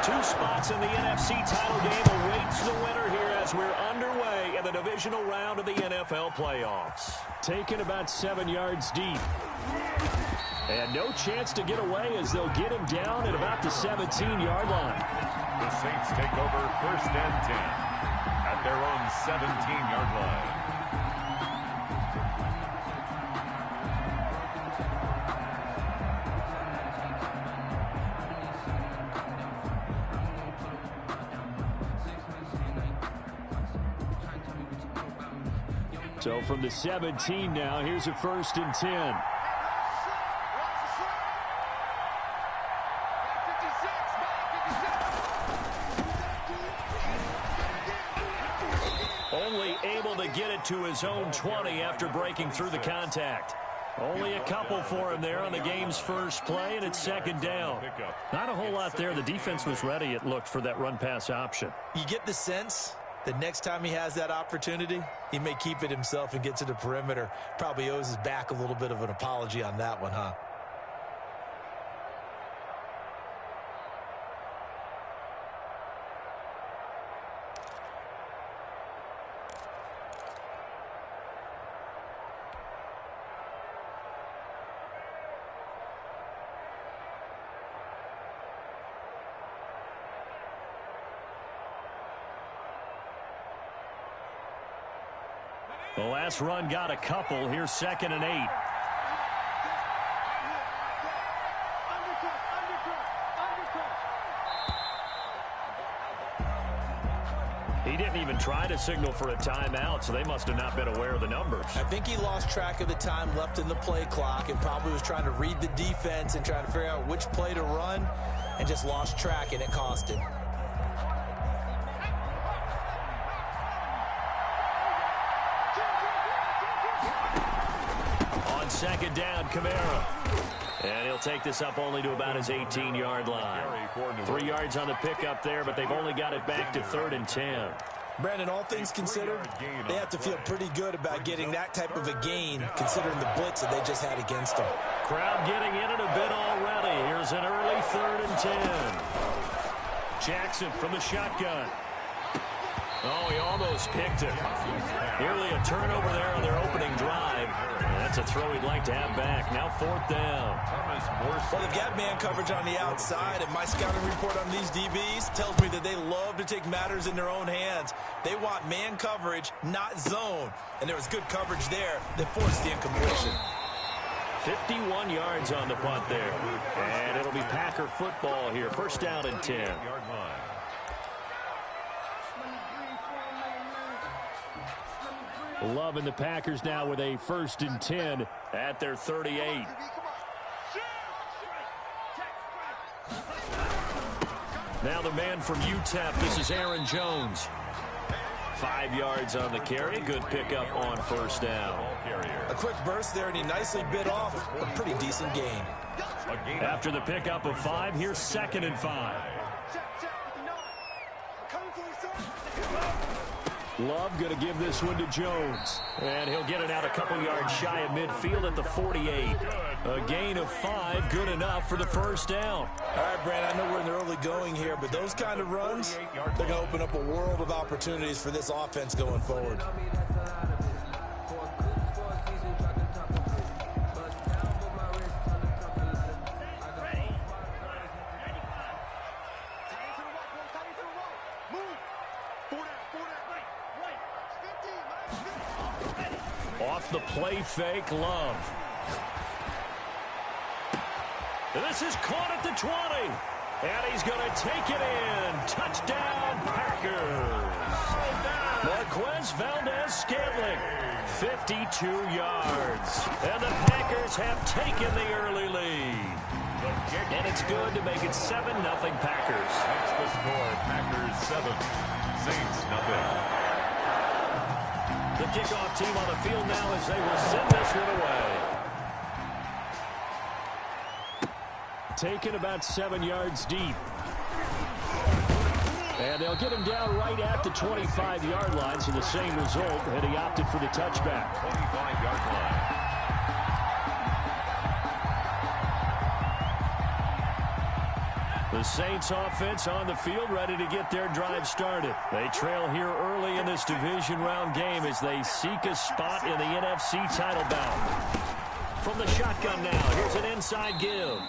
Two spots in the NFC title game awaits the winner here as we're underway in the divisional round of the NFL playoffs. Taken about 7 yards deep. And no chance to get away as they'll get him down at about the 17-yard line. The Saints take over 1st and 10 at their own 17-yard line. So from the 17 now, here's a 1st and 10. Only able to get it to his own 20 after breaking through the contact. Only a couple for him there on the game's first play, and it's 2nd down. Not a whole lot there. The defense was ready, it looked, for that run-pass option. You get the sense that next time he has that opportunity, he may keep it himself and get to the perimeter. Probably owes his back a little bit of an apology on that one, huh? The last run got a couple. Here's 2nd and 8. He didn't even try to signal for a timeout, so they must have not been aware of the numbers. I think he lost track of the time left in the play clock and probably was trying to read the defense and trying to figure out which play to run and just lost track, and it cost him. On 2nd down, Kamara. And he'll take this up only to about his 18-yard line. 3 yards on the pickup there, but they've only got it back to 3rd and 10. Brandon, all things considered, they have to feel pretty good about getting that type of a gain, considering the blitz that they just had against them. Crowd getting in it a bit already. Here's an early 3rd and 10. Jackson from the shotgun. Oh, he almost picked it. Nearly a turnover there on their opening drive. That's a throw he'd like to have back. Now 4th down. Well, they've got man coverage on the outside, and my scouting report on these DBs tells me that they love to take matters in their own hands. They want man coverage, not zone. And there was good coverage there that forced the incompletion. 51 yards on the punt there. And it'll be Packer football here. 1st down and 10. Loving the Packers now with a 1st and 10 at their 38. Now the man from UTEP, this is Aaron Jones. 5 yards on the carry. Good pickup on 1st down. A quick burst there, and he nicely bit off a pretty decent gain. After the pickup of 5, here's 2nd and 5. Love going to give this one to Jones. And he'll get it out a couple yards shy of midfield at the 48. A gain of 5, good enough for the 1st down. All right, Brandon, I know we're in the early going here, but those kind of runs, they're going to open up a world of opportunities for this offense going forward. Off the play fake, Love. This is caught at the 20. And he's going to take it in. Touchdown, Packers. Marquez Valdez-Scantling, 52 yards. And the Packers have taken the early lead. And it's good to make it 7-0 Packers. That's the score. Packers 7, Saints nothing. The kickoff team on the field now as they will send this one away. Taken about 7 yards deep. And they'll get him down right at the 25-yard line, so the same result, and he opted for the touchback. 25-yard line. The Saints offense on the field, ready to get their drive started. They trail here early in this division round game as they seek a spot in the NFC title bout. From the shotgun now, here's an inside give.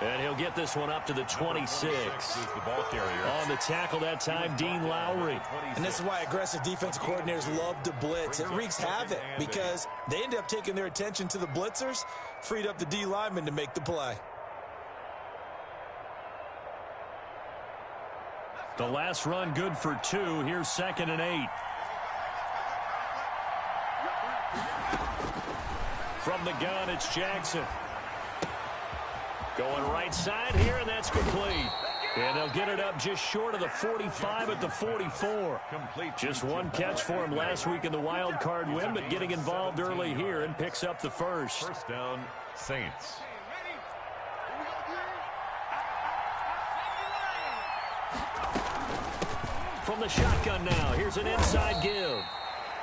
And he'll get this one up to the 26. On the tackle that time, Dean Lowry. And this is why aggressive defensive coordinators love to blitz. It wreaks havoc because they end up taking their attention to the blitzers, freed up the D lineman to make the play. The last run good for 2. Here's 2nd and 8. From the gun, it's Jackson. Going right side here, and that's complete. And they'll get it up just short of the 45 at the 44. Just one catch for him last week in the wild card win, but getting involved early here and picks up the first. First down, Saints. From the shotgun now, here's an inside give.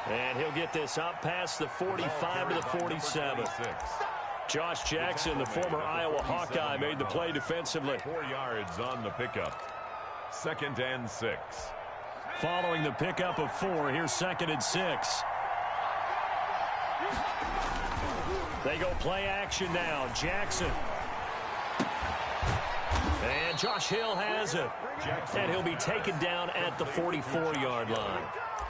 And he'll get this up past the 45 to the 47. Josh Jackson, the former Iowa Hawkeye, made the play defensively. 4 yards on the pickup. 2nd and 6. Following the pickup of 4, here's 2nd and 6. They go play action now. Jackson. And Josh Hill has it. And he'll be taken down at the 44-yard line.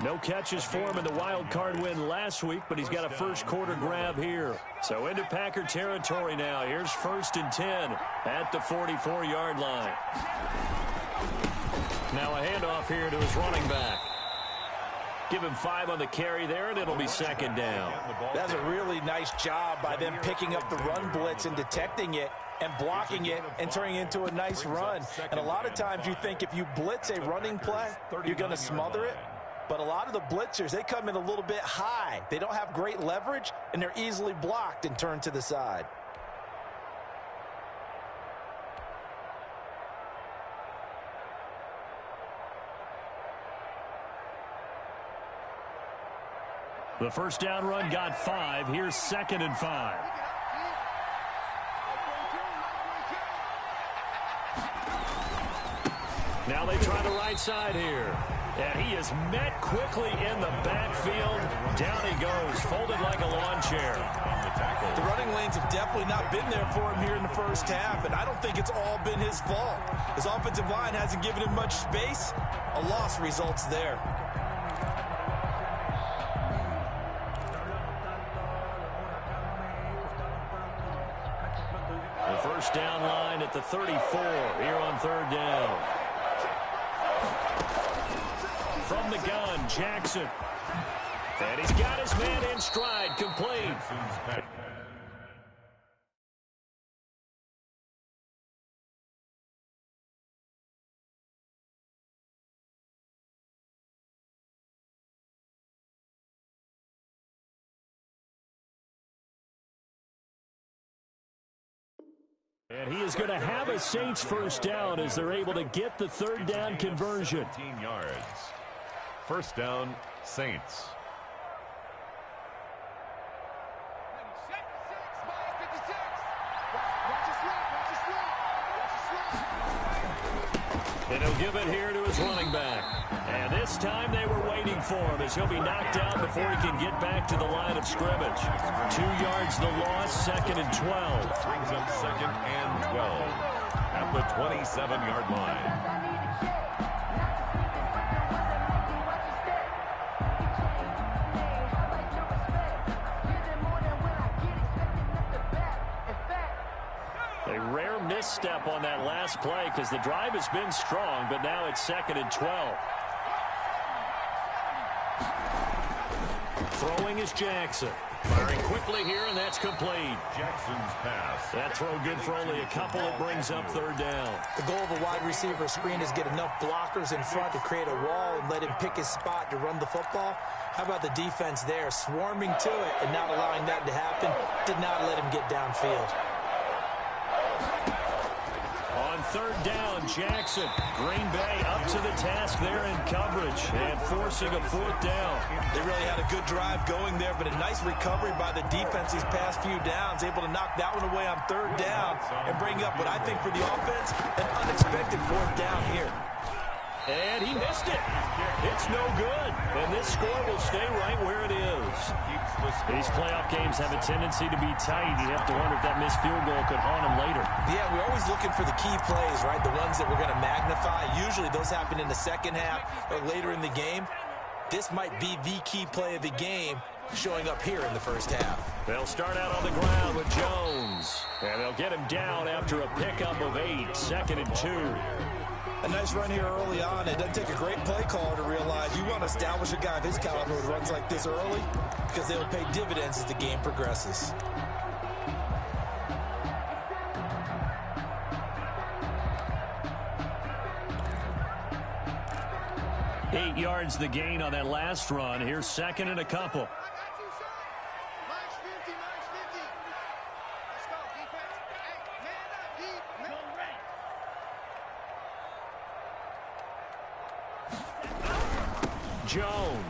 No catches for him in the wild card win last week, but he's got a first quarter grab here. So into Packer territory now. Here's 1st and 10 at the 44-yard line. Now a handoff here to his running back. Give him 5 on the carry there, and it'll be 2nd down. That's a really nice job by them picking up the run blitz and detecting it and blocking it and turning it into a nice run. And a lot of times you think if you blitz a running play, you're going to smother it. But a lot of the blitzers, they come in a little bit high. They don't have great leverage, and they're easily blocked and turned to the side. The first down run got 5. Here's 2nd and 5. Now they try the right side here. And he is met quickly in the backfield. Down he goes, folded like a lawn chair. The running lanes have definitely not been there for him here in the first half, and I don't think it's all been his fault. His offensive line hasn't given him much space. A loss results there. The first down line at the 34 here on 3rd down. From the gun, Jackson. And he's got his man in stride, complete. And he is going to have a Saints first down as they're able to get the 3rd down conversion. 17 yards. First down, Saints. And he'll give it here to his running back. And this time they were waiting for him as he'll be knocked down before he can get back to the line of scrimmage. 2 yards the loss, 2nd and 12. Brings up 2nd and 12 at the 27-yard line. A rare misstep on that last play because the drive has been strong, but now it's 2nd and 12. Throwing is Jackson. Firing quickly here, and that's complete. Jackson's pass. That throw good for only a couple. It brings up 3rd down. The goal of a wide receiver screen is get enough blockers in front to create a wall and let him pick his spot to run the football. How about the defense there, swarming to it and not allowing that to happen? Did not let him get downfield. On third down. Jackson. Green Bay up to the task there in coverage and forcing a fourth down. They really had a good drive going there, but a nice recovery by the defense these past few downs, able to knock that one away on third down and bring up what I think for the offense, an unexpected fourth down here. And he missed it. It's no good. And this score will stay right where it is. These playoff games have a tendency to be tight. You have to wonder if that missed field goal could haunt him later. Yeah, we're always looking for the key plays, right? The ones that we're going to magnify. Usually those happen in the second half or later in the game. This might be the key play of the game showing up here in the first half. They'll start out on the ground with Jones. And they'll get him down after a pickup of 8. 2nd and 2. A nice run here early on. It doesn't take a great play caller to realize you want to establish a guy of his caliber who runs like this early because they'll pay dividends as the game progresses. Eight yards the gain on that last run. Here's 2nd and a couple. Jones.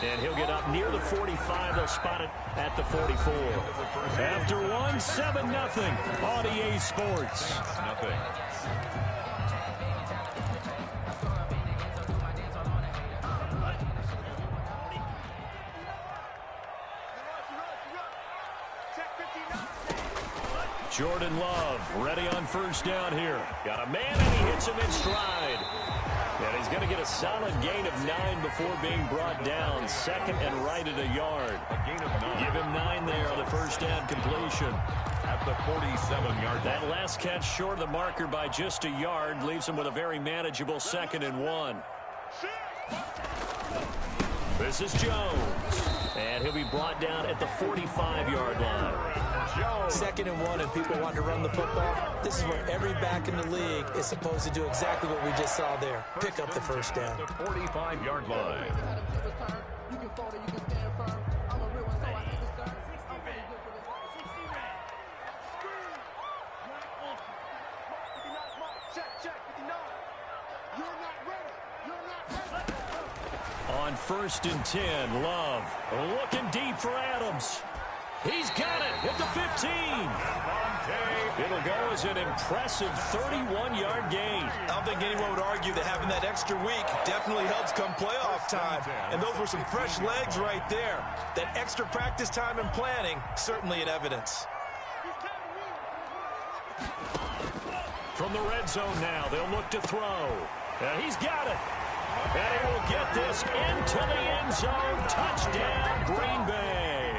And he'll get up near the 45. They'll spot it at the 44. After 1, 7-0 on EA Sports. Jordan Love ready on first down here. Got a man and he hits him in stride. And he's going to get a solid gain of 9 before being brought down. 2nd and right at a yard. A gain of 9. Give him 9 there on the first down completion. At the 47-yard line. That last catch short of the marker by just a yard leaves him with a very manageable 2nd and 1. This is Jones. And he'll be brought down at the 45-yard line. 2nd and 1, and people want to run the football. This is where every back in the league is supposed to do exactly what we just saw there. Pick up the first down. The 45-yard line. On 1st and 10, Love looking deep for Adams. He's got it at the 15. It'll go as an impressive 31-yard gain. I don't think anyone would argue that having that extra week definitely helps come playoff time. And those were some fresh legs right there. That extra practice time and planning, certainly in evidence. From the red zone now, they'll look to throw. And he's got it. And he will get this into the end zone. Touchdown, Green Bay.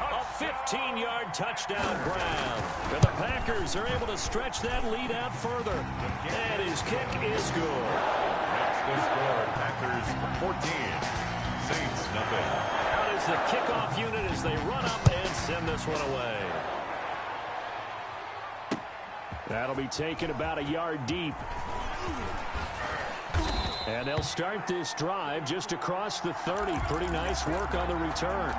A 15-yard touchdown ground. And the Packers are able to stretch that lead out further. And his kick is good. That's the score. Packers 14. Saints nothing. Out is the kickoff unit as they run up and send this one away. That'll be taken about a yard deep. And they'll start this drive just across the 30. Pretty nice work on the return.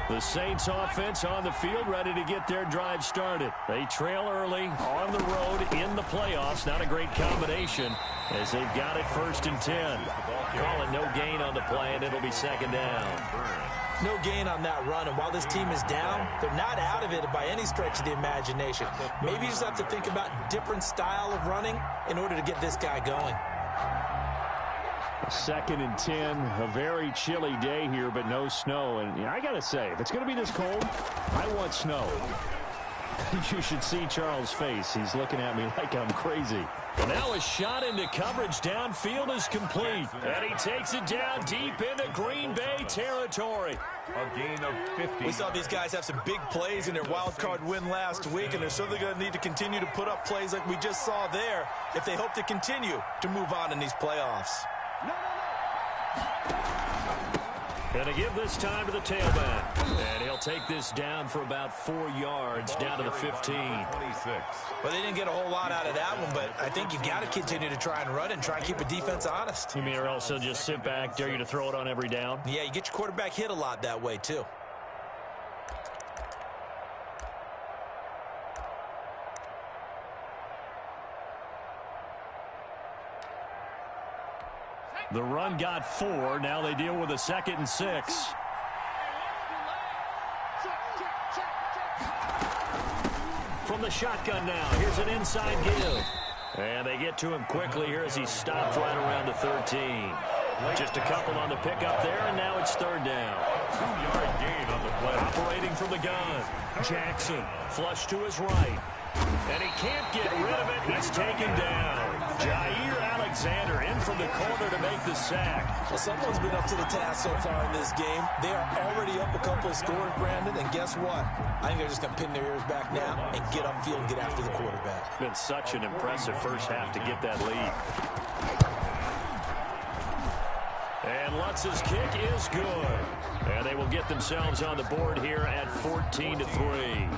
The Saints offense on the field ready to get their drive started. They trail early on the road in the playoffs. Not a great combination as they've got it 1st and 10. Call it no gain on the play, and it'll be 2nd down. No gain on that run, and while this team is down, they're not out of it by any stretch of the imagination. Maybe you just have to think about a different style of running in order to get this guy going. 2nd and 10, a very chilly day here, but no snow. And I got to say, if it's going to be this cold, I want snow. You should see Charles' face. He's looking at me like I'm crazy. Well, now a shot into coverage downfield is complete. And he takes it down deep into Green Bay territory. A gain of 50. We saw these guys have some big plays in their wild card win last week, and they're certainly going to need to continue to put up plays like we just saw there if they hope to continue to move on in these playoffs. Going to give this time to the tailback. And he'll take this down for about 4 yards, down to the 15. 26. Well, they didn't get a whole lot out of that one, but I think you got to continue to try and run and try and keep a defense honest. You mean or else they'll just sit back, dare you to throw it on every down? Yeah, you get your quarterback hit a lot that way, too. The run got 4. Now they deal with a 2nd and 6. From the shotgun now. Here's an inside give. And they get to him quickly here as he stopped right around the 13. Just a couple on the pickup there, and now it's 3rd down. 2-yard gain on the play. Operating from the gun. Jackson flush to his right. And he can't get rid of it. He's taken down. Jair Alexander in from the corner to make the sack. Well, someone's been up to the task so far in this game. They are already up a couple of scores, Brandon, and guess what? I think they're just going to pin their ears back now and get upfield and get after the quarterback. It's been such an impressive first half to get that lead. And Lutz's kick is good. And they will get themselves on the board here at 14-3.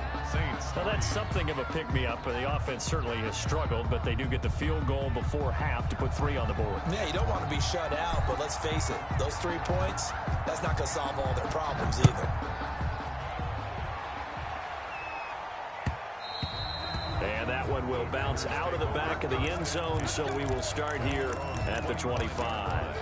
Well, that's something of a pick-me-up. The offense certainly has struggled, but they do get the field goal before half to put 3 on the board. Yeah, you don't want to be shut out, but let's face it, those 3 points, that's not going to solve all their problems either. And that one will bounce out of the back of the end zone, so we will start here at the 25.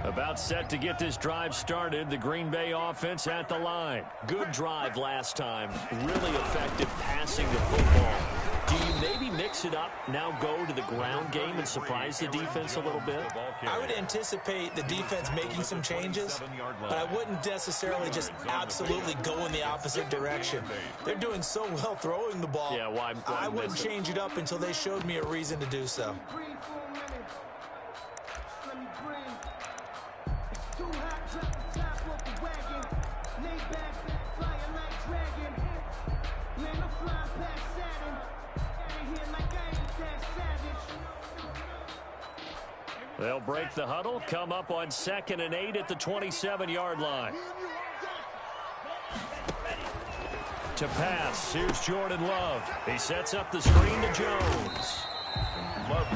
About set to get this drive started. The Green Bay offense at the line. Good drive last time. Really effective passing the football. Do you maybe mix it up, now go to the ground game and surprise the defense a little bit? I would anticipate the defense making some changes, but I wouldn't necessarily just absolutely go in the opposite direction. They're doing so well throwing the ball. Yeah, why I wouldn't change it up until they showed me a reason to do so. They'll break the huddle, come up on 2nd and 8 at the 27-yard line. To pass, here's Jordan Love. He sets up the screen to Jones.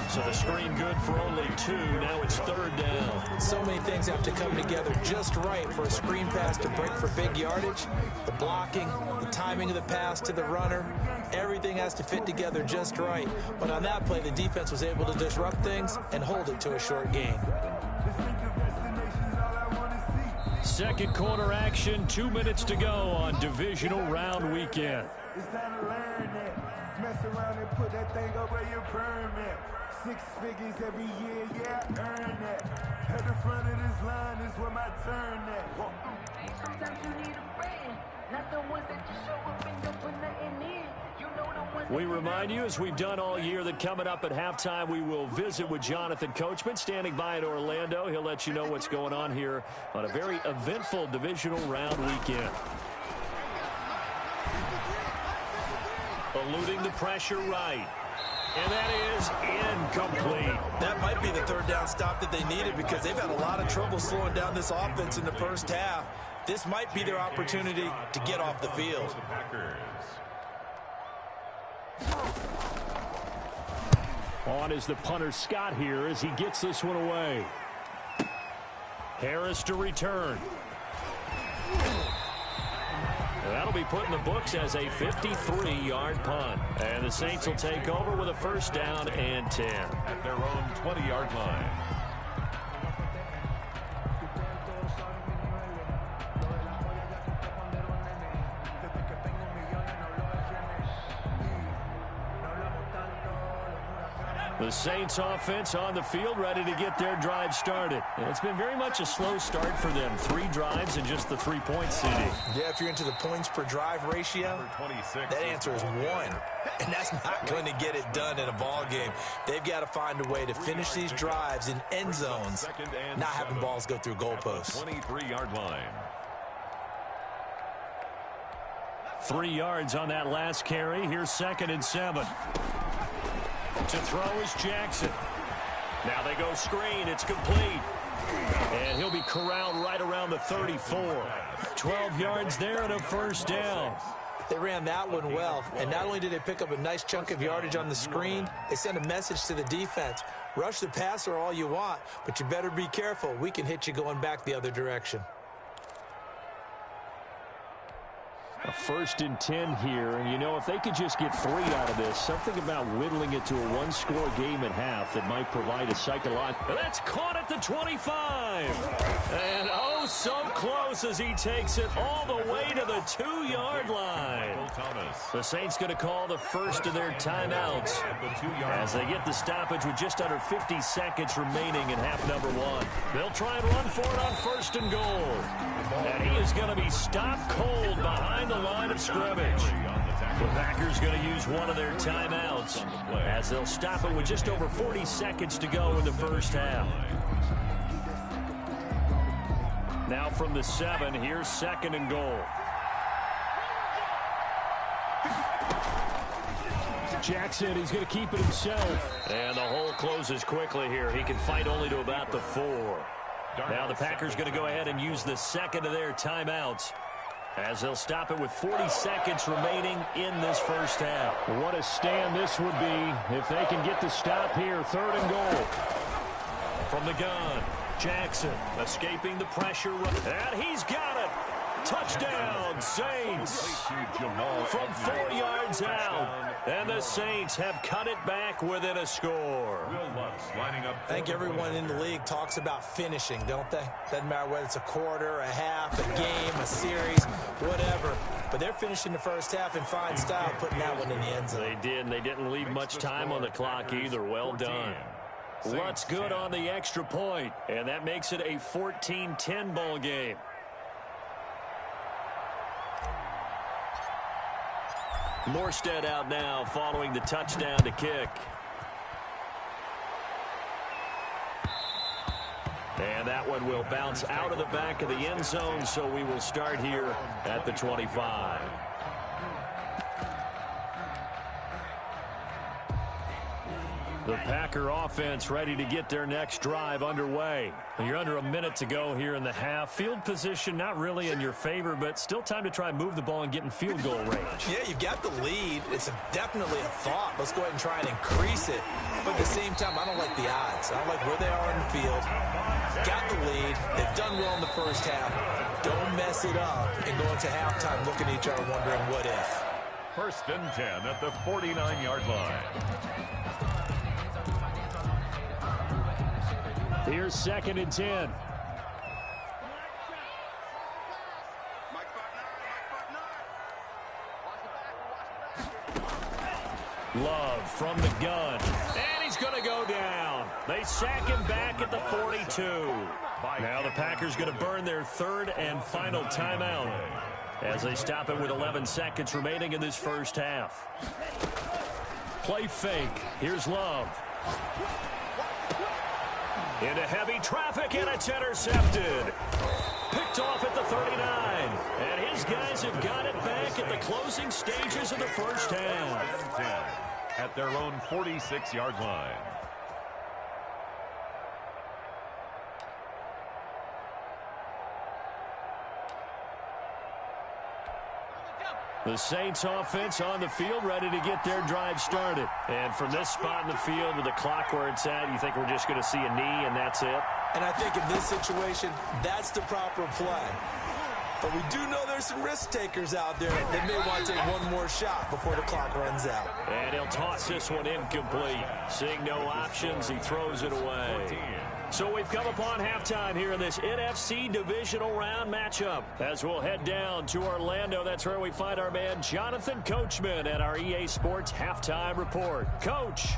So the screen good for only 2. Now it's 3rd down. So many things have to come together just right for a screen pass to break for big yardage. The blocking, the timing of the pass to the runner, everything has to fit together just right. But on that play, the defense was able to disrupt things and hold it to a short gain. Second quarter action, 2 minutes to go on divisional round weekend. It's time to learn that. Mess around and put that thing over your permit. 6 figures every year, yeah, earn that. At the front of this line is where my turn at. Sometimes you need a friend, not the ones that just show up and don't put nothing in. You know the ones. We remind you, as we've done all year, that coming up at halftime, we will visit with Jonathan Coachman, standing by in Orlando. He'll let you know what's going on here on a very eventful divisional round weekend. Eluding the pressure right. And that is incomplete. That might be the 3rd down stop that they needed because they've had a lot of trouble slowing down this offense in the first half. This might be their opportunity to get off the field. On is the punter Scott here as he gets this one away. Harris to return. That'll be put in the books as a 53-yard punt. And the Saints will take over with a 1st down and 10. At their own 20-yard line. The Saints offense on the field, ready to get their drive started. And it's been very much a slow start for them. 3 drives and just the 3-point CD. Yeah, if you're into the points per drive ratio, that answer is 1. And that's not going to get it done in a ball game. They've got to find a way to finish these drives in end zones, not having balls go through goalposts. 23-yard line. 3 yards on that last carry. Here's 2nd and 7. To throw is Jackson. Now they go screen. It's complete. And he'll be corralled right around the 34. 12 yards there and a first down. They ran that one well, and not only did they pick up a nice chunk of yardage on the screen, they sent a message to the defense. Rush the passer all you want, but you better be careful. We can hit you going back the other direction. A 1st and 10 here, and you know, if they could just get 3 out of this, something about whittling it to a one-score game at half that might provide a psychological. That's caught at the 25. And oh, so close as he takes it all the way to the 2-yard line. The Saints going to call the first of their timeouts as they get the stoppage with just under 50 seconds remaining in half number 1. They'll try and run for it on 1st and goal. And he is going to be stopped cold behind the line of scrimmage. The Packers going to use one of their timeouts as they'll stop it with just over 40 seconds to go in the first half. Now from the 7, here's 2nd and goal. Jackson, he's going to keep it himself. And the hole closes quickly here. He can fight only to about the 4. Now the Packers going to go ahead and use the 2nd of their timeouts as they'll stop it with 40 seconds remaining in this first half. What a stand this would be if they can get the stop here. 3rd and goal. From the gun, Jackson escaping the pressure. And he's got it. Touchdown, Saints. From 4 yards out. And the Saints have cut it back within a score. I think everyone in the league talks about finishing, don't they? Doesn't matter whether it's a quarter, a half, a game, a series, whatever. But they're finishing the first half in fine style, putting that one in the end zone. They did, and they didn't leave much time on the clock either. Well done. What's good on the extra point, and that makes it a 14-10 ball game. Morstead out now following the touchdown to kick. And that one will bounce out of the back of the end zone, so we will start here at the 25. The Packer offense ready to get their next drive underway. You're under a minute to go here in the half. Field position not really in your favor, but still time to try and move the ball and get in field goal range. Yeah, you've got the lead. It's definitely a thought. Let's go ahead and try and increase it. But at the same time, I don't like the odds. I don't like where they are in the field. Got the lead. They've done well in the first half. Don't mess it up and go into halftime looking at each other wondering what if. 1st and 10 at the 49-yard line. Here's 2nd and 10. Love from the gun. And he's going to go down. They sack him back at the 42. Now the Packers going to burn their 3rd and final timeout as they stop it with 11 seconds remaining in this first half. Play fake. Here's Love. Into heavy traffic, and it's intercepted. Picked off at the 39. And his guys have got it back at the closing stages of the first half. 10 at their own 46-yard line. The Saints offense on the field ready to get their drive started. And from this spot in the field with the clock where it's at, you think we're just going to see a knee and that's it? And I think in this situation, that's the proper play. But we do know there's some risk takers out there that may want to take one more shot before the clock runs out. And he'll toss this one incomplete. Seeing no options, he throws it away. So we've come upon halftime here in this NFC divisional round matchup. As we'll head down to Orlando, that's where we find our man Jonathan Coachman at our EA Sports Halftime Report. Coach.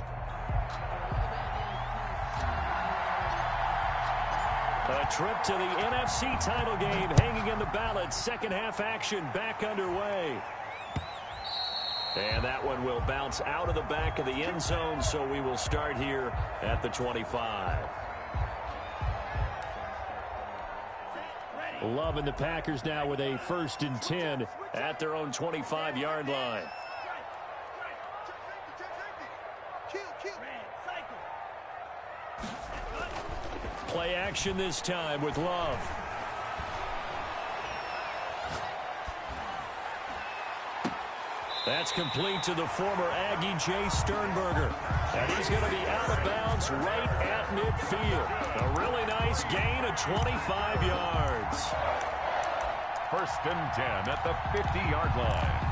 A trip to the NFC title game hanging in the balance. Second half action back underway. And that one will bounce out of the back of the end zone, so we will start here at the 25. Love and the Packers now with a 1st and 10 at their own 25-yard line. Play action this time with Love. That's complete to the former Aggie Jay Sternberger. And he's going to be out of bounds right at midfield. A really nice gain of 25 yards. 1st and 10 at the 50-yard line.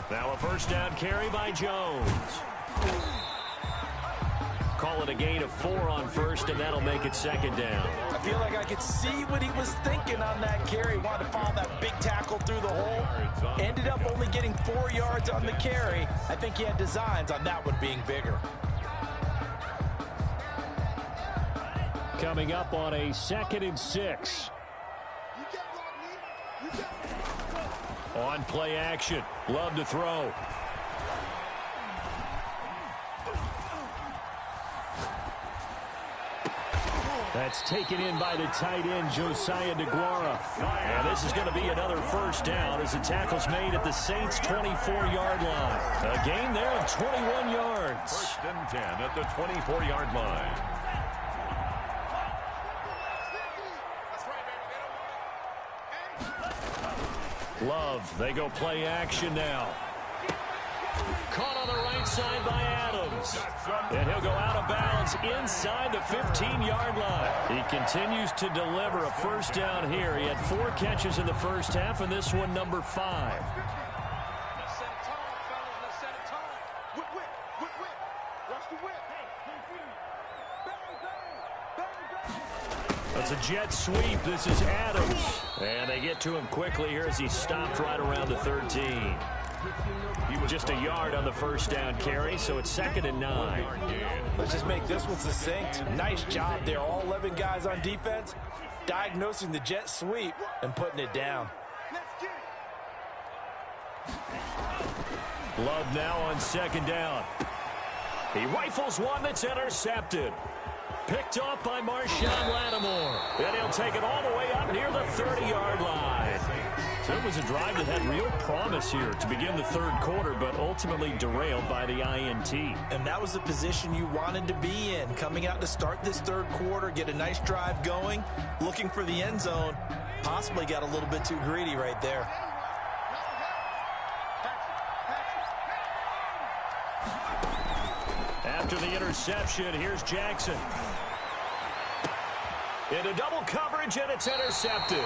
Now a 1st down carry by Jones. Call it a gain of 4 on 1st, and that'll make it 2nd down. I feel like I could see what he was thinking on that carry. Wanted to follow that big tackle through the hole. Ended up only getting 4 yards on the carry. I think he had designs on that one being bigger. Coming up on a 2nd and 6. On play action. Love to throw. That's taken in by the tight end, Josiah DeGuara. And this is going to be another 1st down as the tackle's made at the Saints' 24-yard line. A gain there of 21 yards. 1st and 10 at the 24-yard line. Love, they go play action now. Caught on the right side by Adams. And he'll go out of bounds inside the 15-yard line. He continues to deliver a 1st down here. He had 4 catches in the 1st half, and this one number 5. That's a jet sweep. This is Adams. And they get to him quickly here as he stopped right around the 13. He was just a yard on the 1st down carry, so it's 2nd and 9. Let's just make this one succinct. Nice job there. All 11 guys on defense diagnosing the jet sweep and putting it down. Love now on 2nd down. He rifles one that's intercepted. Picked off by Marshawn Lattimore. And he'll take it all the way up near the 30-yard line. So it was a drive that had real promise here to begin the 3rd quarter, but ultimately derailed by the INT. And that was the position you wanted to be in. Coming out to start this 3rd quarter, get a nice drive going, looking for the end zone. Possibly got a little bit too greedy right there. After the interception, here's Jackson. Into double coverage, and it's intercepted.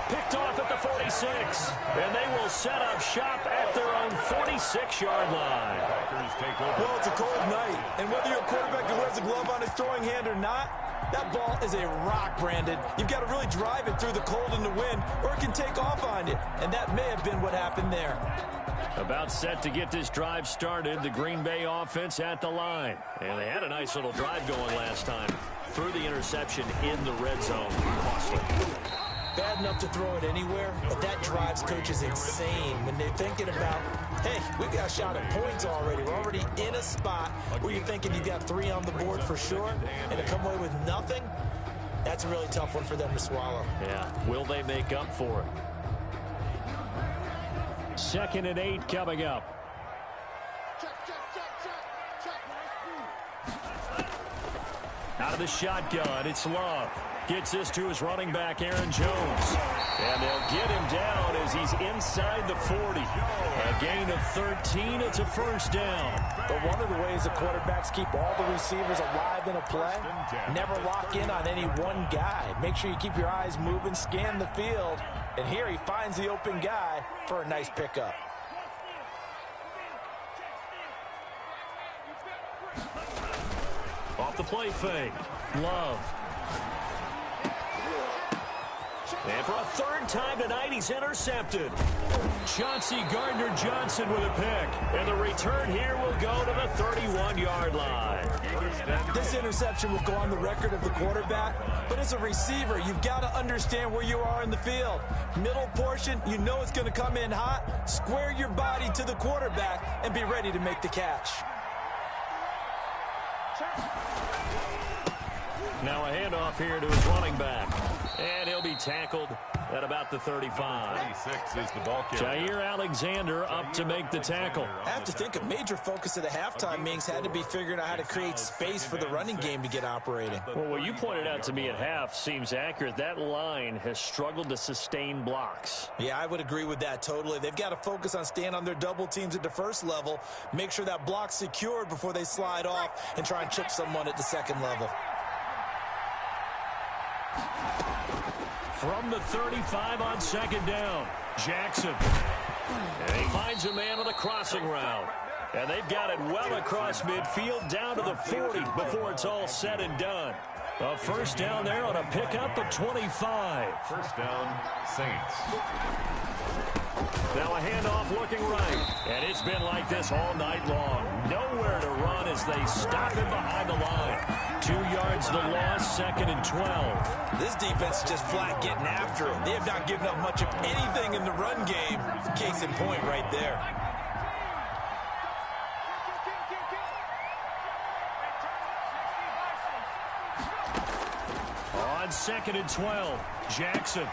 Picked off at the 46. And they will set up shop at their own 46-yard line. Well, it's a cold night. And whether you're a quarterback who wears a glove on his throwing hand or not, that ball is a rock, Brandon. You've got to really drive it through the cold and the wind, or it can take off on you. And that may have been what happened there. About set to get this drive started, the Green Bay offense at the line. And they had a nice little drive going last time. Threw the interception in the red zone. Costly. Bad enough to throw it anywhere, but that drives coaches insane when they're thinking about, hey, we've got a shot at points already. We're already in a spot where you're thinking you got 3 on the board for sure, and to come away with nothing, that's a really tough one for them to swallow. Yeah, will they make up for it? 2nd and 8 coming up. Out of the shotgun, it's Love. Gets this to his running back, Aaron Jones. And they'll get him down as he's inside the 40. A gain of 13, it's a 1st down. But one of the ways the quarterbacks keep all the receivers alive in a play, never lock in on any one guy. Make sure you keep your eyes moving, scan the field. And here he finds the open guy for a nice pickup. Off the play fake. Love. And for a 3rd time tonight, he's intercepted. Chauncey Gardner-Johnson with a pick. And the return here will go to the 31-yard line. This interception will go on the record of the quarterback, but as a receiver, you've got to understand where you are in the field. Middle portion, you know it's going to come in hot. Square your body to the quarterback and be ready to make the catch. Now a handoff here to his running back. And he'll be tackled at about the 35. 26 is the ball carrier. Jair Alexander up to make the tackle. I have to think a major focus of the halftime meetings had to be figuring out how to create space for the running game to get operating. Well, what you pointed out to me at half seems accurate. That line has struggled to sustain blocks. Yeah, I would agree with that totally. They've got to focus on staying on their double teams at the first level, make sure that block's secured before they slide off and try and chip someone at the second level. From the 35 on second down, Jackson. And he finds a man on the crossing route. And they've got it well across midfield down to the 40 before it's all said and done. A first down there on a pickup of 25. First down, Saints. Now a handoff looking right. And it's been like this all night long. Nowhere to run as they stop him behind the line. 2 yards the loss, second and 12. This defense is just flat getting after it. They have not given up much of anything in the run game. Case in point right there. On second and 12, Jackson.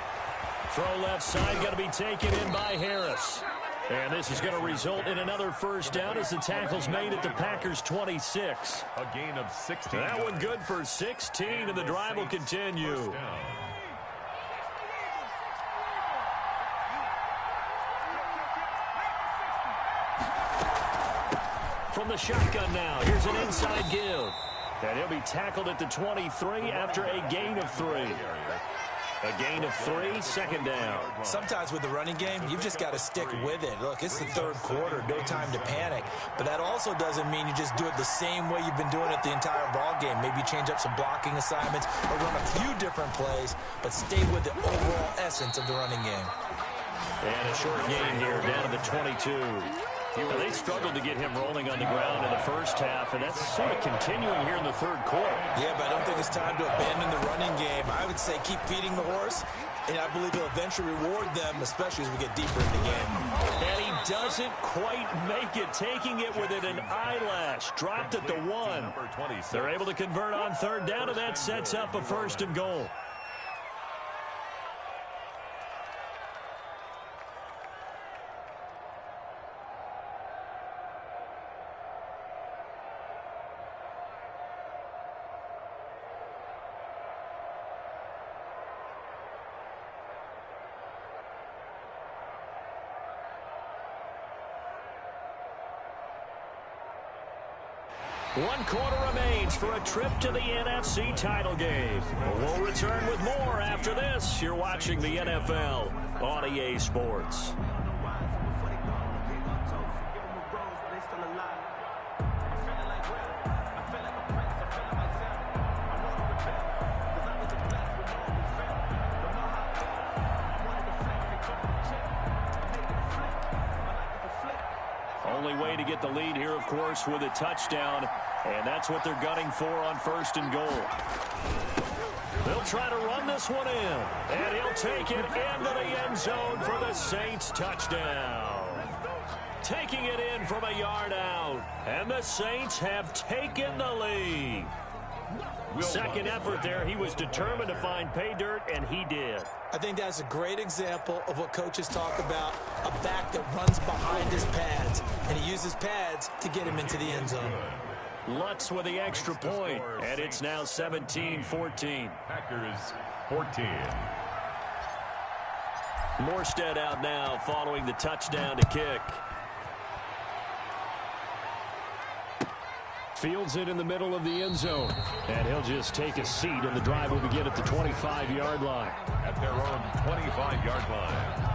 Throw left side, going to be taken in by Harris. And this is going to result in another first down as the tackle's made at the Packers' 26. A gain of 16. That one good for 16, and the drive will continue. From the shotgun now, here's an inside give. And he'll be tackled at the 23 after a gain of 3. A gain of 3, second down. Sometimes with the running game, you've just got to stick with it. Look, it's the third quarter, no time to panic. But that also doesn't mean you just do it the same way you've been doing it the entire ball game. Maybe change up some blocking assignments or run a few different plays, but stay with the overall essence of the running game. And a short gain here down to the 22. Now, they struggled to get him rolling on the ground in the first half, and that's sort of continuing here in the third quarter. Yeah, but I don't think it's time to abandon the running game. I would say keep feeding the horse, and I believe he'll eventually reward them, especially as we get deeper in the game. And he doesn't quite make it, taking it within an eyelash. Dropped at the 1. They're able to convert on third down, and that sets up a first and goal. One quarter remains for a trip to the NFC title game. We'll return with more after this. You're watching the NFL on EA Sports. Only way to get the lead here, of course, with a touchdown, and that's what they're gunning for on first and goal. They'll try to run this one in, and he'll take it into the end zone for the Saints touchdown. Taking it in from a yard out, and the Saints have taken the lead. Second effort there, he was determined to find pay dirt, and he did. I think that's a great example of what coaches talk about, a back that runs behind his pads, and he uses pads to get him into the end zone. Lutz with the extra point, and it's now 17-14. Packers 14. Morstead out now following the touchdown to kick. Fields it in the middle of the end zone. And he'll just take a seat, and the drive will begin at the 25-yard line. At their own 25-yard line.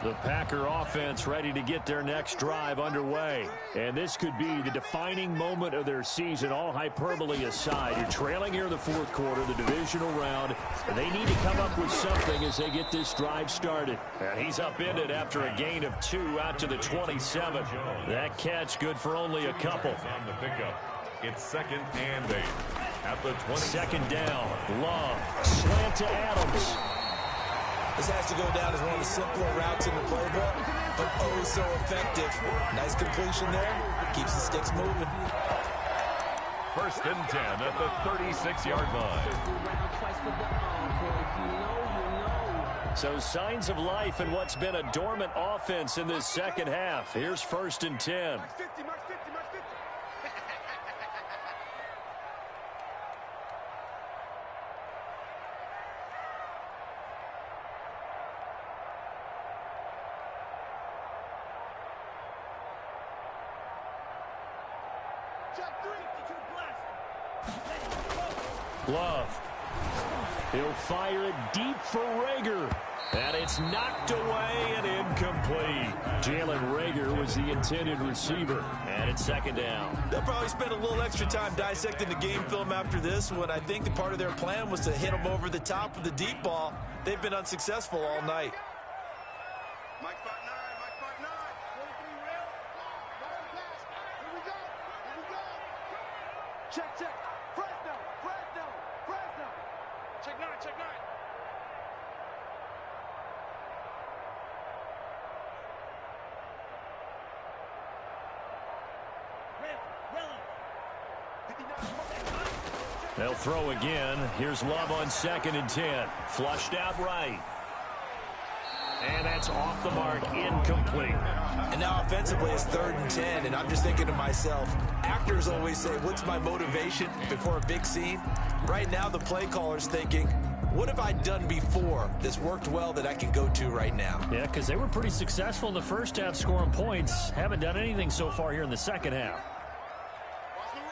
The Packer offense ready to get their next drive underway. And this could be the defining moment of their season, all hyperbole aside. You're trailing here in the fourth quarter, the divisional round, and they need to come up with something as they get this drive started. And he's upended after a gain of 2 out to the 27. That catch good for only a couple. On the pickup. It's 2nd and 8 at the 20. Second down. Love. Slant to Adams. This has to go down as one of the simpler routes in the playbook, but oh so effective. Nice completion there. Keeps the sticks moving. 1st and 10 at the 36-yard line. So signs of life in what's been a dormant offense in this second half. Here's 1st and 10. Love. He'll fire it deep for Rager. And it's knocked away and incomplete. Jalen Rager was the intended receiver. And it's 2nd down. They'll probably spend a little extra time dissecting the game film after this one. I think the part of their plan was to hit them over the top of the deep ball. They've been unsuccessful all night. Check. Fresno. Check 9. They'll throw again. Here's Love on 2nd and 10. Flushed out right. And that's off the mark, incomplete. And now offensively it's 3rd and 10, and I'm just thinking to myself, actors always say, what's my motivation before a big scene? Right now the play caller's thinking, what have I done before that's worked well that I can go to right now? Yeah, because they were pretty successful in the first half scoring points. Haven't done anything so far here in the second half. Watch the run.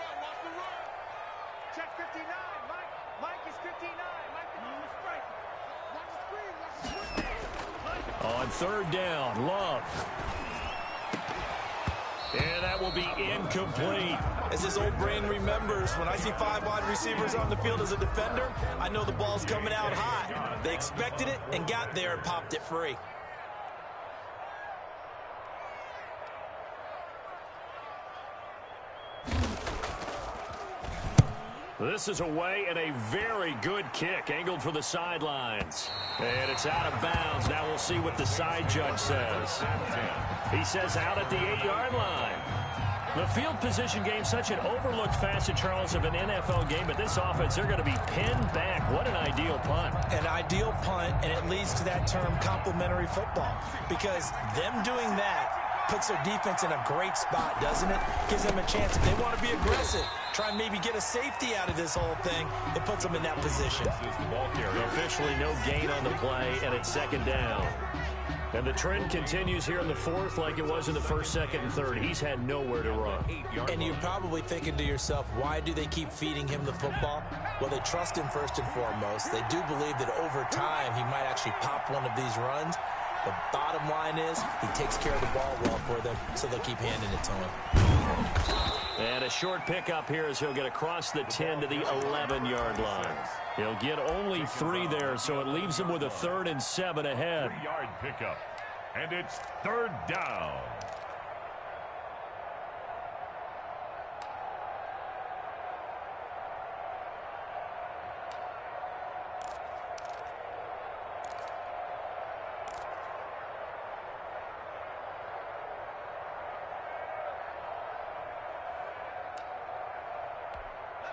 Check 59. Mike is 59. Mike is strike. Watch the screen. On 3rd down, Love. And that will be incomplete. As his old brain remembers, when I see 5 wide receivers on the field as a defender, I know the ball's coming out hot. They expected it and got there and popped it free. This is away and a very good kick, angled for the sidelines. And it's out of bounds. Now we'll see what the side judge says. He says out at the 8-yard line. The field position game, such an overlooked facet, Charles, of an NFL game, but this offense, they're going to be pinned back. What an ideal punt. An ideal punt, and it leads to that term complementary football, because them doing that puts their defense in a great spot, doesn't it? Gives them a chance. If they want to be aggressive, try and maybe get a safety out of this whole thing, it puts them in that position. Officially no gain on the play, and it's 2nd down. And the trend continues here in the 4th like it was in the 1st, 2nd, and 3rd. He's had nowhere to run. And you're probably thinking to yourself, why do they keep feeding him the football? Well, they trust him first and foremost. They do believe that over time he might actually pop one of these runs. The bottom line is he takes care of the ball well for them, so they'll keep handing it to him. And a short pickup here as he'll get across the 10 to the 11-yard line. He'll get only 3 there, so it leaves him with a 3rd and 7 ahead. 3-yard pickup, and it's 3rd down.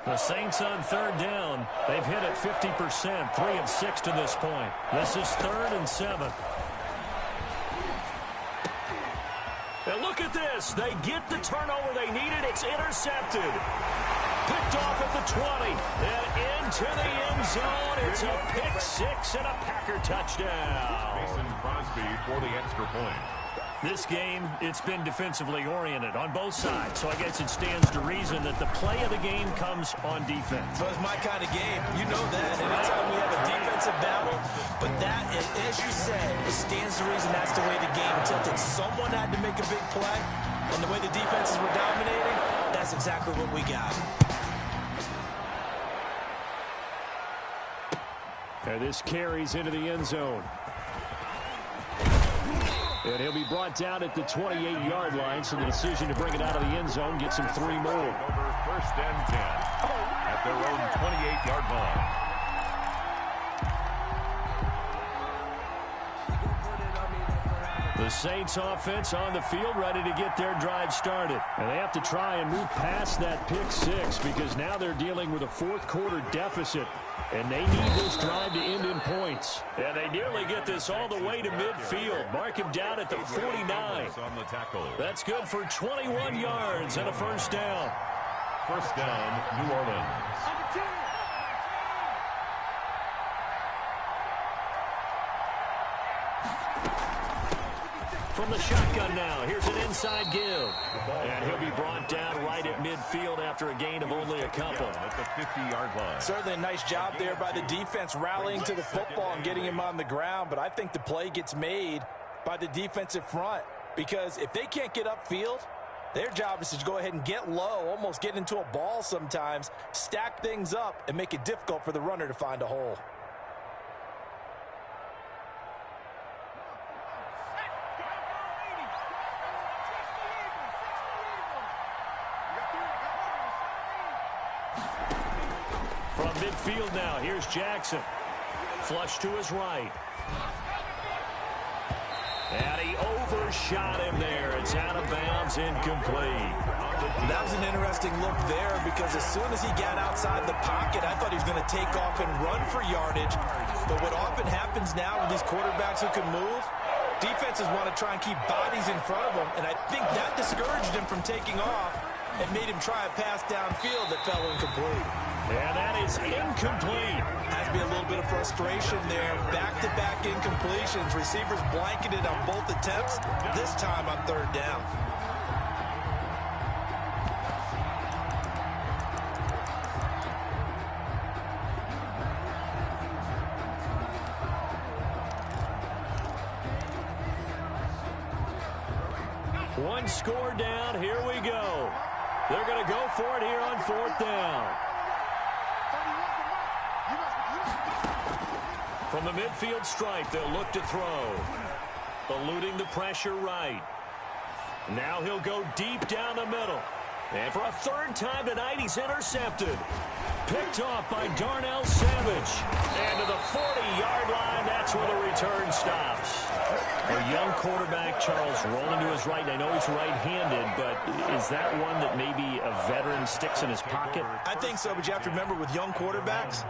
The Saints on 3rd down. They've hit it 50%, 3 of 6 to this point. This is 3rd and 7. And look at this. They get the turnover they needed. It's intercepted. Picked off at the 20. And into the end zone. It's a pick 6 and a Packer touchdown. Mason Crosby for the extra point. This game, it's been defensively oriented on both sides, so I guess it stands to reason that the play of the game comes on defense. So it's my kind of game. You know that. Anytime we have a defensive battle, but that, as you said, it stands to reason that's the way the game tilted. Someone had to make a big play, and the way the defenses were dominating, that's exactly what we got. And this carries into the end zone. And he'll be brought down at the 28-yard line, so the decision to bring it out of the end zone gets him 3 more. Over first and 10 at their own 28-yard line. The Saints offense on the field ready to get their drive started. And they have to try and move past that pick 6 because now they're dealing with a fourth-quarter deficit. And they need this drive to end in points. And they nearly get this all the way to midfield. Mark him down at the 49. That's good for 21 yards and a first down. First down, New Orleans. From the shotgun now, here's an inside give. And he'll be brought down right at midfield after a gain of only a couple. At the 50-yard line. Certainly a nice job there by the defense rallying to the football and getting him on the ground, but I think the play gets made by the defensive front because if they can't get upfield, their job is to go ahead and get low, almost get into a ball sometimes, stack things up, and make it difficult for the runner to find a hole. From midfield now, here's Jackson. Flush to his right. And he overshot him there. It's out of bounds, incomplete. That was an interesting look there because as soon as he got outside the pocket, I thought he was going to take off and run for yardage. But what often happens now with these quarterbacks who can move, defenses want to try and keep bodies in front of them, and I think that discouraged him from taking off and made him try a pass downfield that fell incomplete. And that is incomplete. Has to be a little bit of frustration there. Back-to-back incompletions. Receivers blanketed on both attempts, this time on third down. One score down. Here we go. They're going to go for it here on fourth down. From the midfield stripe, they'll look to throw. Eluding the pressure right. Now he'll go deep down the middle. And for a third time tonight, he's intercepted. Picked off by Darnell Savage. And to the 40-yard line, that's where the return stops. A young quarterback, Charles, rolling to his right. I know he's right-handed, but is that one that maybe a veteran sticks in his pocket? I think so, but you have to remember with young quarterbacks,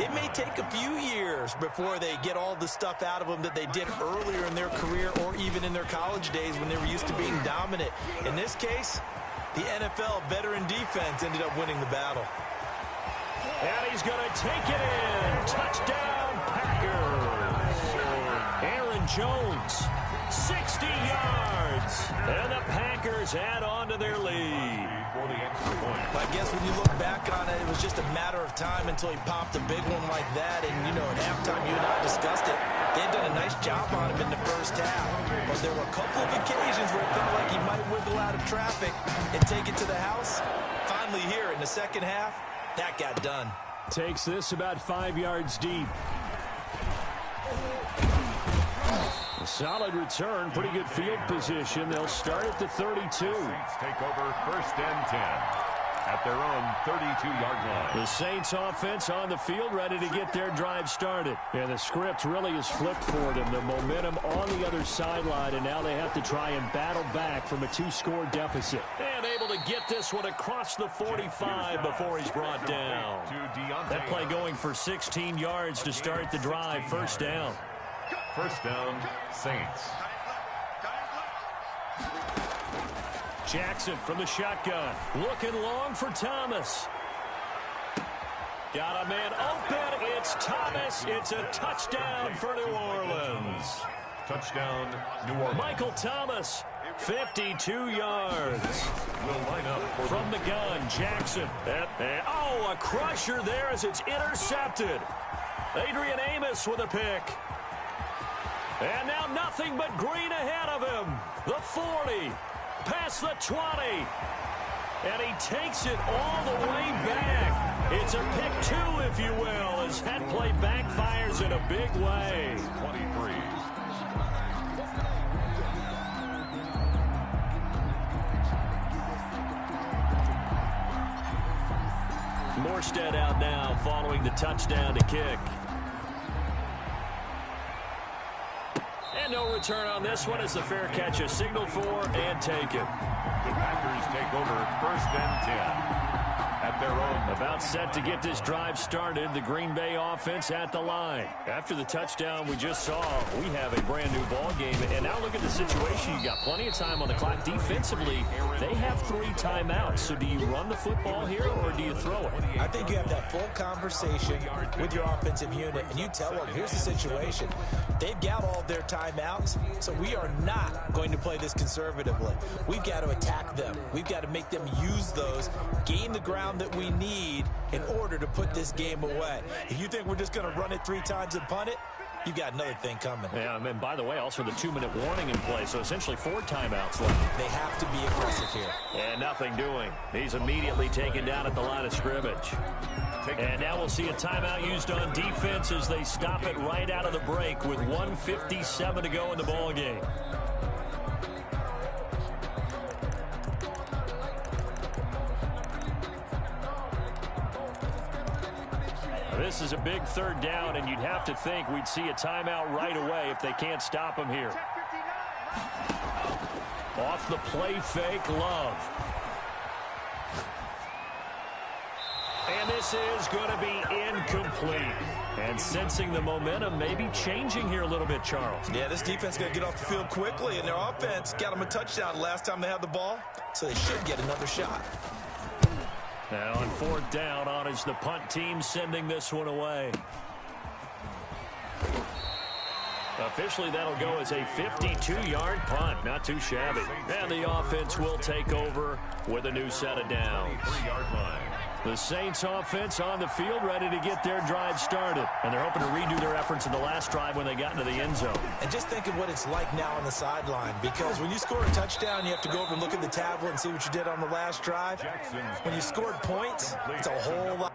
it may take a few years before they get all the stuff out of them that they did earlier in their career or even in their college days when they were used to being dominant. In this case, the NFL veteran defense ended up winning the battle. And he's going to take it in. Touchdown, Packers. Aaron Jones, 60 yards. And the Packers add on to their lead. I guess when you look back on it, it was just a matter of time until he popped a big one like that. And, you know, at halftime, you and I discussed it. They had done a nice job on him in the first half. But there were a couple of occasions where it felt like he might wiggle out of traffic and take it to the house. Finally here in the second half, that got done. Takes this about 5 yards deep. A solid return, pretty good field position. They'll start at the 32. Saints take over first and 10 at their own 32-yard line. The Saints offense on the field ready to get their drive started. And the script really is flipped for them. The momentum on the other sideline, and now they have to try and battle back from a 2-score deficit. And able to get this one across the 45 before he's brought down. That play going for 16 yards to start the drive. First down. First down, Saints. Jackson from the shotgun. Looking long for Thomas. Got a man open. It's Thomas. It's a touchdown for New Orleans. Touchdown, New Orleans. Michael Thomas, 52 yards. Will line up From the gun, Jackson. Oh, a crusher there as it's intercepted. Adrian Amos with a pick. And now nothing but green ahead of him. The 40, past the 20. And he takes it all the way back. It's a pick two, if you will, as that play backfires in a big way. 23. Morstead out now following the touchdown to kick. And no return on this one as the fair catch is signaled for and taken. The Packers take over first and 10 at their own. About set to get this drive started. The Green Bay offense at the line. After the touchdown we just saw, we have a brand new ball game. And now look at the situation. You got plenty of time on the clock. Defensively, they have 3 timeouts. So do you run the football here or do you throw it? I think you have that full conversation with your offensive unit, and you tell them, here's the situation. They've got all of their timeouts, so we are not going to play this conservatively. We've got to attack them. We've got to make them use those, gain the ground that we need in order to put this game away. If you think we're just going to run it 3 times and punt it, you've got another thing coming. Yeah, and by the way, also the 2-minute warning in play, so essentially 4 timeouts left. They have to be aggressive here. And nothing doing. He's immediately taken down at the line of scrimmage. And now we'll see a timeout used on defense as they stop it right out of the break with 1:57 to go in the ball game. This is a big 3rd down, and you'd have to think we'd see a timeout right away if they can't stop him here. Off the play fake, Love. And this is going to be incomplete. And sensing the momentum maybe changing here a little bit, Charles. Yeah, this defense is going to get off the field quickly, and their offense got them a touchdown last time they had the ball, so they should get another shot. Now on 4th down, on is the punt team sending this one away. Officially, that'll go as a 52-yard punt. Not too shabby. And the offense will take over with a new set of downs. 3-yard line. The Saints offense on the field ready to get their drive started. And they're hoping to redo their efforts in the last drive when they got into the end zone. And just think of what it's like now on the sideline, because when you score a touchdown, you have to go over and look at the tablet and see what you did on the last drive. When you scored points, it's a whole lot.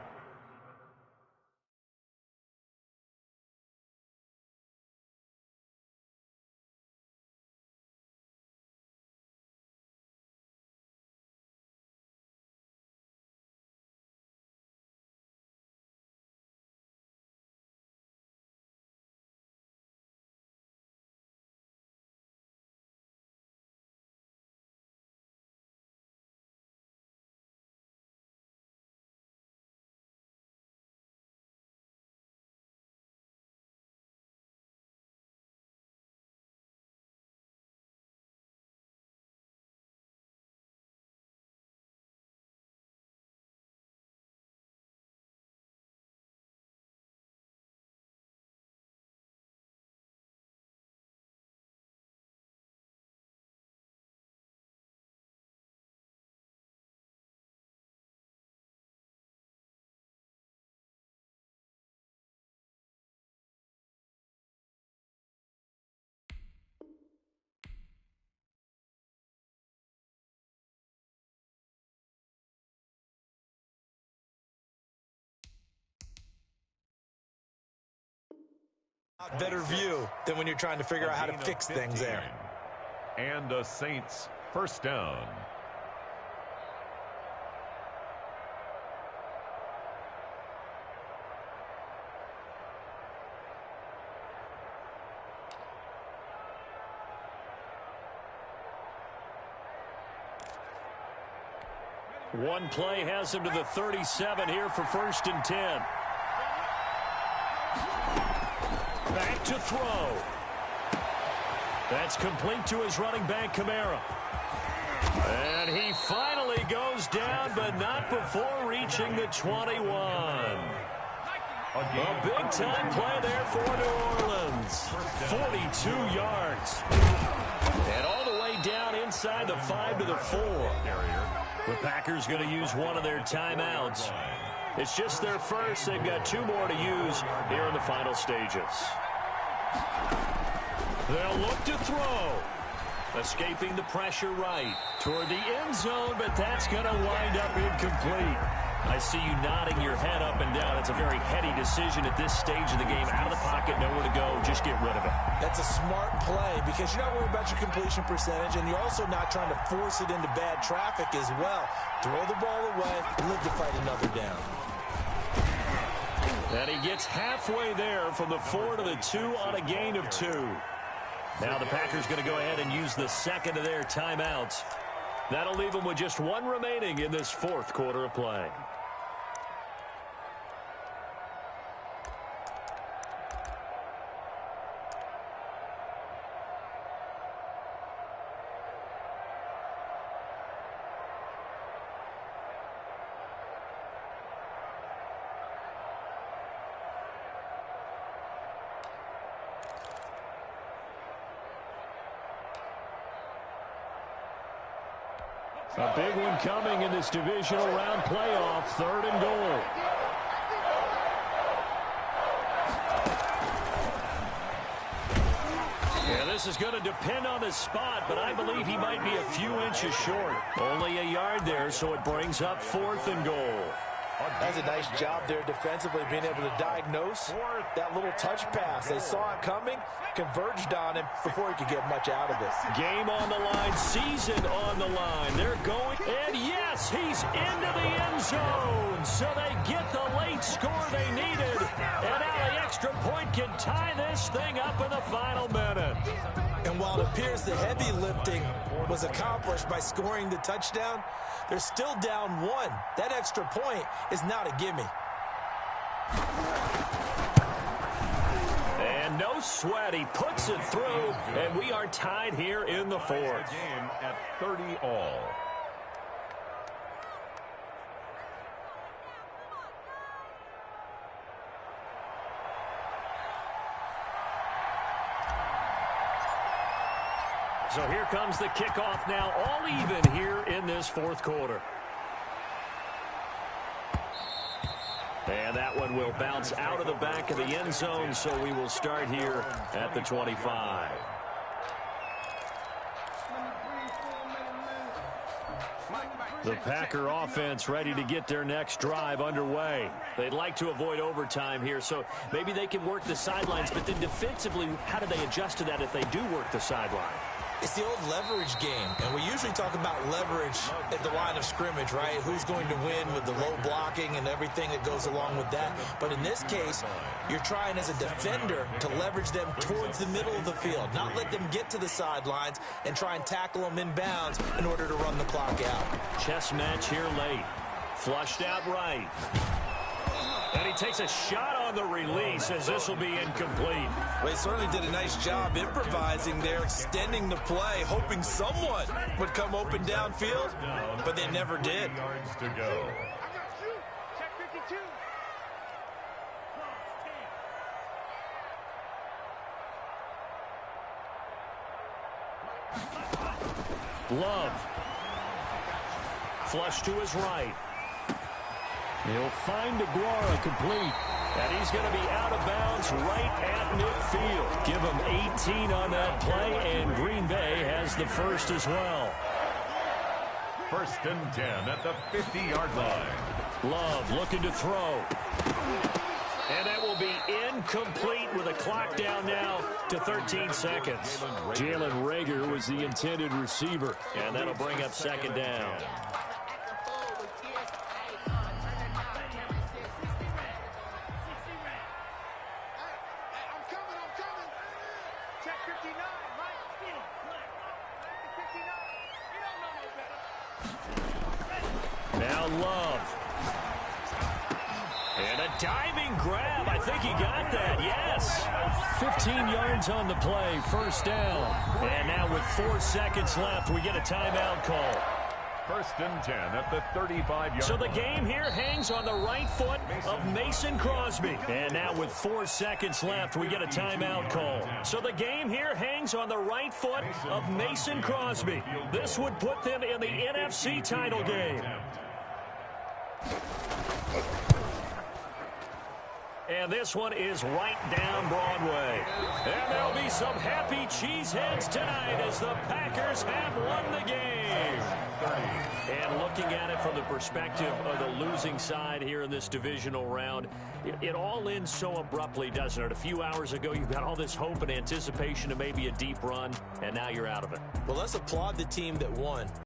Better view than when you're trying to figure out how to fix things there. And the Saints first down. One play has him to the 37 here for 1st and 10. Back to throw. That's complete to his running back, Kamara. And he finally goes down, but not before reaching the 21. A big-time play there for New Orleans. 42 yards. And all the way down inside the 5 to the 4. The Packers going to use one of their timeouts. It's just their first. They've got 2 more to use here in the final stages. They'll look to throw. Escaping the pressure right toward the end zone, but that's going to wind up incomplete. I see you nodding your head up and down. It's a very heady decision at this stage of the game. Out of the pocket, nowhere to go. Just get rid of it. That's a smart play because you're not worried about your completion percentage, and you're also not trying to force it into bad traffic as well. Throw the ball away, live to fight another down. And he gets halfway there from the 4 to the 2 on a gain of 2. Now the Packers going to go ahead and use the second of their timeouts. That'll leave them with just 1 remaining in this 4th quarter of play. A big one coming in this divisional round playoff, 3rd and goal. Yeah, this is going to depend on his spot, but I believe he might be a few inches short. Only a yard there, so it brings up 4th and goal. That's a nice job there defensively, being able to diagnose that little touch pass. They saw it coming, converged on him before he could get much out of it. Game on the line, season on the line. They're going, and yes, he's into the end zone. So they get the late score they needed. And now the extra point can tie this thing up in the final minute. And while it appears the heavy lifting was accomplished by scoring the touchdown, they're still down 1. That extra point is not a gimme. And no sweat. He puts it through, and we are tied here in the 4th. Game at 30 all. So here comes the kickoff now, all even here in this 4th quarter. And that one will bounce out of the back of the end zone, so we will start here at the 25. The Packer offense ready to get their next drive underway. They'd like to avoid overtime here, so maybe they can work the sidelines, but then defensively, how do they adjust to that if they do work the sideline? It's the old leverage game, and we usually talk about leverage at the line of scrimmage, right? Who's going to win with the low blocking and everything that goes along with that. But in this case, you're trying as a defender to leverage them towards the middle of the field, not let them get to the sidelines and try and tackle them inbounds in order to run the clock out. Chess match here late. Flushed out right. And he takes a shot on the release as this will be incomplete. Well, he certainly did a nice job improvising there, extending the play, hoping someone would come open downfield, but they never did. Yards to go. Check 52. Love. Flush to his right. He'll find DeGuara complete. And he's going to be out of bounds right at midfield. Give him 18 on that play, and Green Bay has the first as well. 1st and 10 at the 50-yard line. Love looking to throw. And that will be incomplete with a clock down now to 13 seconds. Jalen Reagor was the intended receiver, and that'll bring up 2nd down. Check 59, Mike. 59. You don't know no better. Now Love. And a diving grab. I think he got that. Yes. 15 yards on the play. 1st down. And now with 4 seconds left, we get a timeout call. First and 10 at the 35-yard line. So the game here hangs on the right foot of Mason Crosby. And now with 4 seconds left, we get a timeout call. So the game here hangs on the right foot of Mason Crosby. This would put them in the NFC title game. And this one is right down Broadway. And there'll be some happy cheeseheads tonight as the Packers have won the game. And looking at it from the perspective of the losing side here in this divisional round, it all ends so abruptly, doesn't it? A few hours ago, you've got all this hope and anticipation of maybe a deep run, and now you're out of it. Well, let's applaud the team that won.